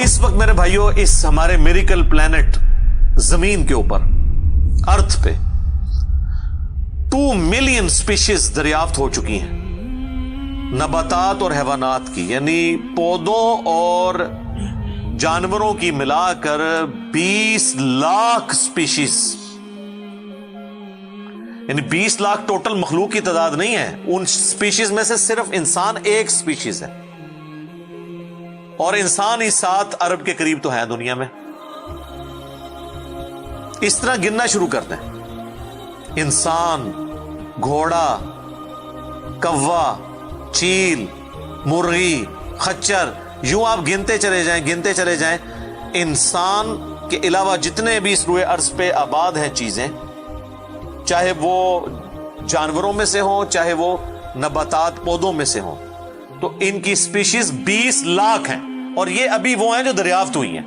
اس وقت میرے بھائیوں اس ہمارے میریکل پلانٹ زمین کے اوپر ارتھ پہ 2 ملین سپیشیز دریافت ہو چکی ہیں نباتات اور حیوانات کی، یعنی پودوں اور جانوروں کی ملا کر 20 لاکھ سپیشیز، یعنی 20 لاکھ ٹوٹل مخلوق کی تعداد نہیں ہے، ان سپیشیز میں سے صرف انسان ایک سپیشیز ہے، اور انسان ہی 7 ارب کے قریب تو ہے دنیا میں۔ اس طرح گننا شروع کرتے ہیں، انسان، گھوڑا، کوا، چیل، مرغی، خچر، یوں آپ گنتے چلے جائیں، انسان کے علاوہ جتنے بھی اس روئے ارض پہ آباد ہیں چیزیں، چاہے وہ جانوروں میں سے ہوں چاہے وہ نباتات پودوں میں سے ہوں، تو ان کی سپیشیز 20 لاکھ ہیں، اور یہ ابھی وہ ہیں جو دریافت ہوئی ہیں۔